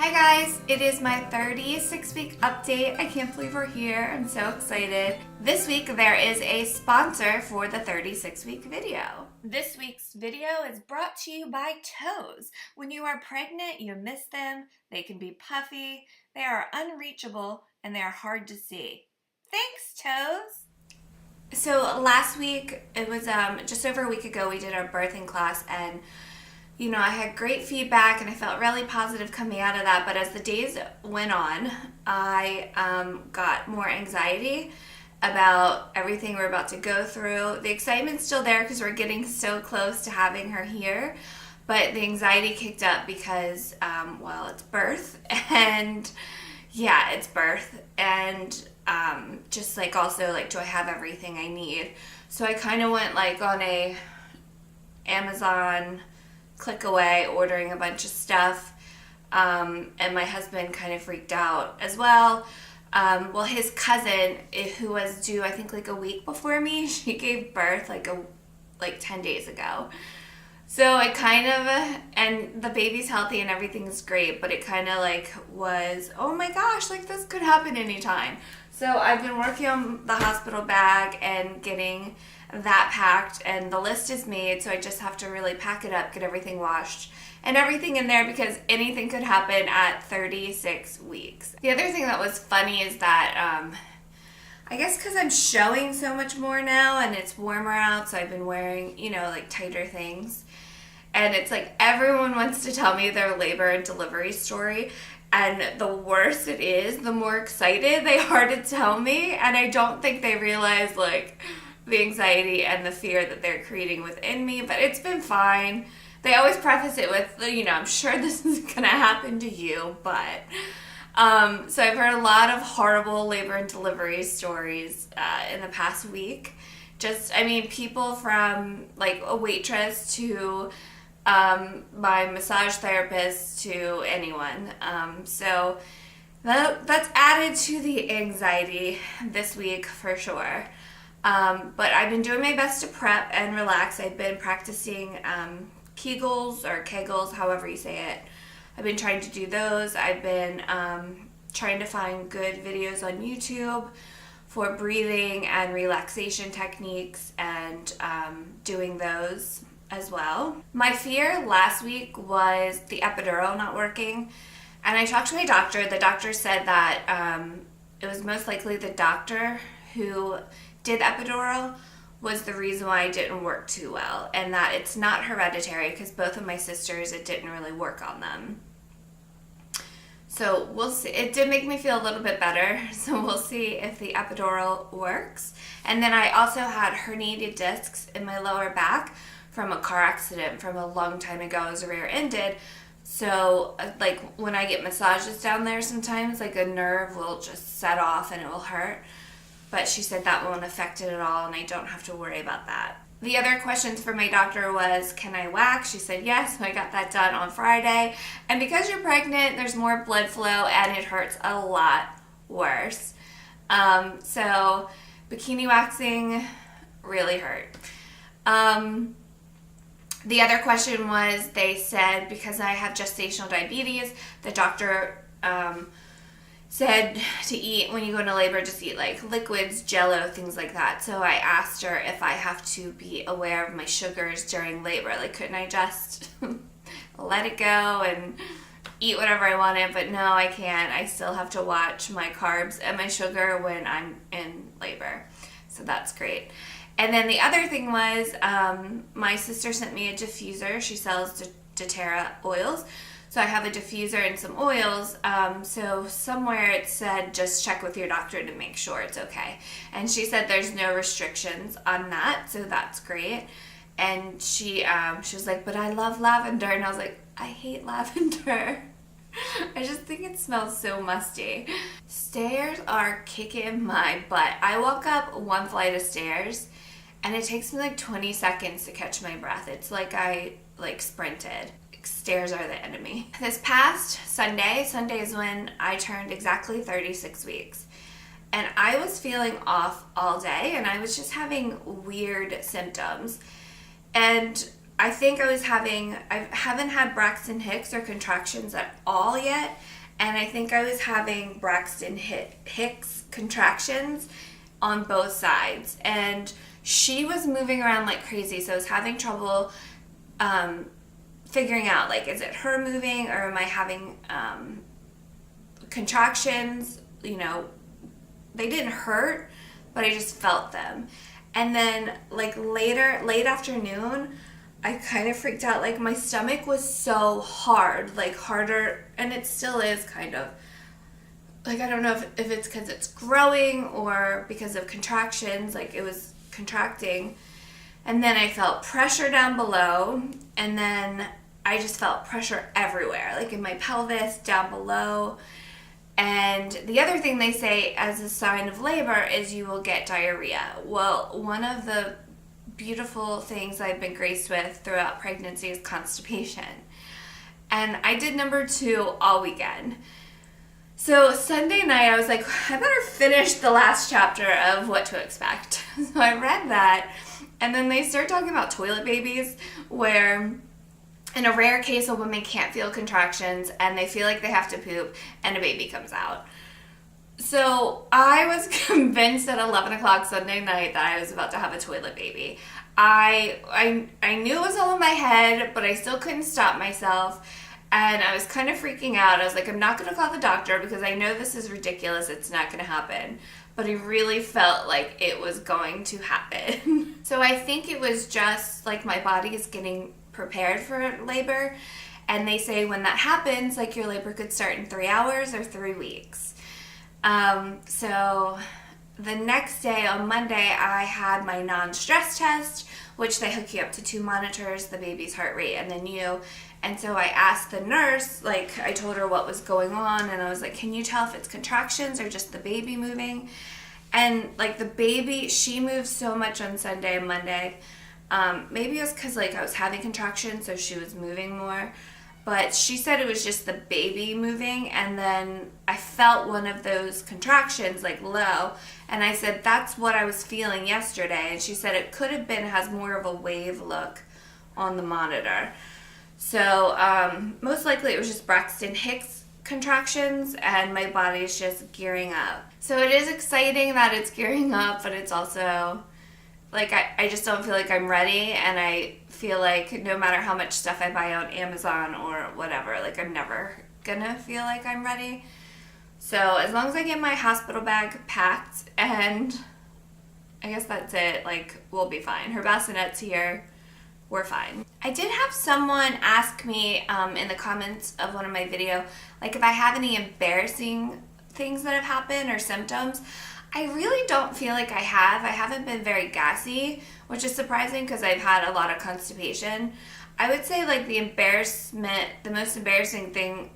Hi guys, it is my 36-week update. I can't believe we're here. I'm so excited. This week there is a sponsor for the 36-week video. This week's video is brought to you by toes. When you are pregnant, you miss them. They can be puffy, they are unreachable, and they are hard to see. Thanks, toes! So last week, it was just over a week ago, we did our birthing class, and I had great feedback and I felt really positive coming out of that, but as the days went on, I got more anxiety about everything we're about to go through. The excitement's still there because we're getting so close to having her here, but the anxiety kicked up because, it's birth, and it's birth, and just also do I have everything I need? So I kind of went on a Amazon click away, ordering a bunch of stuff, and my husband kind of freaked out as well. His cousin, who was due I think a week before me, she gave birth 10 days ago. So it kind of, and the baby's healthy and everything's great, but it kind of was, oh my gosh, this could happen anytime. So I've been working on the hospital bag and getting that packed, and the list is made, so I just have to really pack it up, get everything washed and everything in there, because anything could happen at 36 weeks. The other thing that was funny is that I guess because I'm showing so much more now and it's warmer out, so I've been wearing tighter things, and it's everyone wants to tell me their labor and delivery story, and the worse it is, the more excited they are to tell me, and I don't think they realize the anxiety and the fear that they're creating within me, but it's been fine. They always preface it with, I'm sure this is gonna happen to you, but, so I've heard a lot of horrible labor and delivery stories, in the past week. People from, a waitress to, my massage therapist to anyone, so that's added to the anxiety this week for sure. But I've been doing my best to prep and relax. I've been practicing Kegels or Kegels, however you say it. I've been trying to do those. I've been trying to find good videos on YouTube for breathing and relaxation techniques, and doing those as well. My fear last week was the epidural not working, and I talked to my doctor. The doctor said that it was most likely the doctor who did epidural was the reason why it didn't work too well, and that it's not hereditary, because both of my sisters, it didn't really work on them. So we'll see. It did make me feel a little bit better, so we'll see if the epidural works. And then I also had herniated discs in my lower back from a car accident from a long time ago. It was rear-ended. So, when I get massages down there sometimes, a nerve will just set off and it will hurt. But she said that won't affect it at all, and I don't have to worry about that. The other questions for my doctor was, can I wax? She said yes, so I got that done on Friday. And because you're pregnant, there's more blood flow, and it hurts a lot worse. So bikini waxing really hurt. The other question was, they said because I have gestational diabetes, the doctor said to eat, when you go into labor, just eat liquids, Jello, things like that. So I asked her if I have to be aware of my sugars during labor. Couldn't I just let it go and eat whatever I wanted? But no, I can't. I still have to watch my carbs and my sugar when I'm in labor. So that's great. And then the other thing was, my sister sent me a diffuser. She sells doTERRA oils. So I have a diffuser and some oils, so somewhere it said just check with your doctor to make sure it's okay. And she said there's no restrictions on that, so that's great. And she was like, but I love lavender. And I was like, I hate lavender. I just think it smells so musty. Stairs are kicking my butt. I walk up one flight of stairs, and it takes me 20 seconds to catch my breath. It's I sprinted. Stairs are the enemy. This past Sunday is when I turned exactly 36 weeks. And I was feeling off all day, and I was just having weird symptoms. And I think I haven't had Braxton Hicks or contractions at all yet. and I think I was having Braxton Hicks contractions on both sides, and she was moving around like crazy, so I was having trouble figuring out, like, is it her moving or am I having contractions? You know, they didn't hurt, but I just felt them. And then, like, late afternoon, I kind of freaked out. Like, my stomach was so hard, like, harder, and it still is kind of. Like, I don't know if it's because it's growing or because of contractions. Like, it was contracting. And then I felt pressure down below, and then I just felt pressure everywhere, like in my pelvis, down below. And the other thing they say as a sign of labor is you will get diarrhea. Well, one of the beautiful things I've been graced with throughout pregnancy is constipation. And I did number 2 all weekend. So Sunday night, I was like, I better finish the last chapter of What to Expect. So I read that, and then they start talking about toilet babies, where in a rare case, a woman can't feel contractions, and they feel like they have to poop, and a baby comes out. So I was convinced at 11 o'clock Sunday night that I was about to have a toilet baby. I knew it was all in my head, but I still couldn't stop myself. And I was kind of freaking out. I was like, I'm not going to call the doctor because I know this is ridiculous. It's not going to happen. But I really felt like it was going to happen. So I think it was just like my body is getting prepared for labor. And they say when that happens, like, your labor could start in 3 hours or 3 weeks. So the next day, on Monday, I had my non-stress test, which they hook you up to 2 monitors, the baby's heart rate, and then you. And so I asked the nurse, like, I told her what was going on, and I was like, can you tell if it's contractions or just the baby moving? And, like, the baby, she moved so much on Sunday and Monday. Maybe it was because, like, I was having contractions, so she was moving more. But she said it was just the baby moving, and then I felt one of those contractions, like, low. And I said, that's what I was feeling yesterday. And she said it could have been, has more of a wave look on the monitor. So most likely it was just Braxton Hicks contractions, and my body's just gearing up. So it is exciting that it's gearing up, but it's also, like, I just don't feel like I'm ready, and I feel like no matter how much stuff I buy on Amazon or whatever, like, I'm never gonna feel like I'm ready. So as long as I get my hospital bag packed, and I guess that's it, like, we'll be fine. Her bassinet's here. We're fine. I did have someone ask me in the comments of one of my video, like, if I have any embarrassing things that have happened or symptoms. I really don't feel like I have. I haven't been very gassy, which is surprising because I've had a lot of constipation. I would say, like, the most embarrassing thing,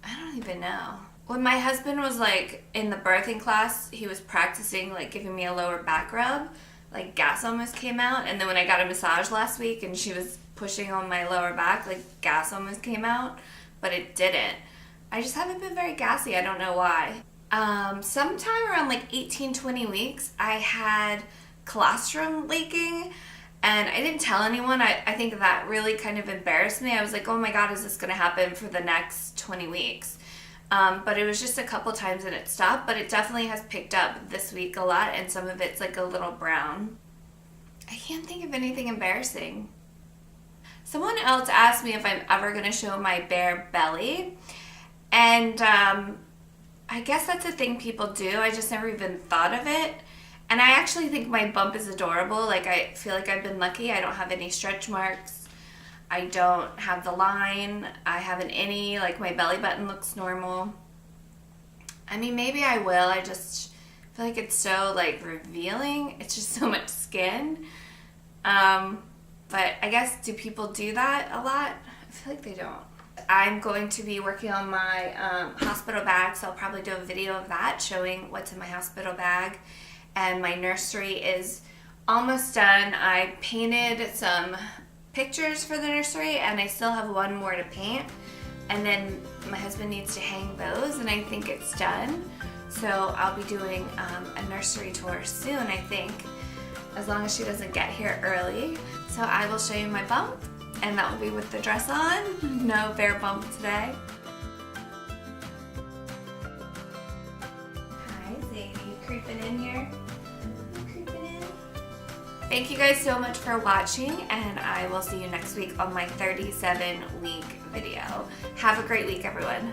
I don't even know. When my husband was, like, in the birthing class, he was practicing, like, giving me a lower back rub. Like, gas almost came out. And then when I got a massage last week and she was pushing on my lower back, like, gas almost came out, but it didn't. I just haven't been very gassy. I don't know why. Sometime around, like, 18, 20 weeks, I had colostrum leaking, and I didn't tell anyone. I think that really kind of embarrassed me. I was like, oh my God, is this going to happen for the next 20 weeks? But it was just a couple times and it stopped, but it definitely has picked up this week a lot, and some of it's like a little brown. I can't think of anything embarrassing. Someone else asked me if I'm ever going to show my bare belly, and I guess that's a thing people do. I just never even thought of it. And I actually think my bump is adorable. Like, I feel like I've been lucky. I don't have any stretch marks. I don't have the line. I haven't any. Like, my belly button looks normal. I mean, maybe I will. I just feel like it's so, like, revealing. It's just so much skin. But I guess, do people do that a lot? I feel like they don't. I'm going to be working on my hospital bag, so I'll probably do a video of that showing what's in my hospital bag. And my nursery is almost done. I painted some pictures for the nursery, and I still have one more to paint. And then my husband needs to hang those, and I think it's done. So I'll be doing a nursery tour soon, I think, as long as she doesn't get here early. So I will show you my bump, and that will be with the dress on. No bare bump today. Sadie, you creeping in here? Creeping in? Thank you guys so much for watching, and I will see you next week on my 37-week video. Have a great week, everyone.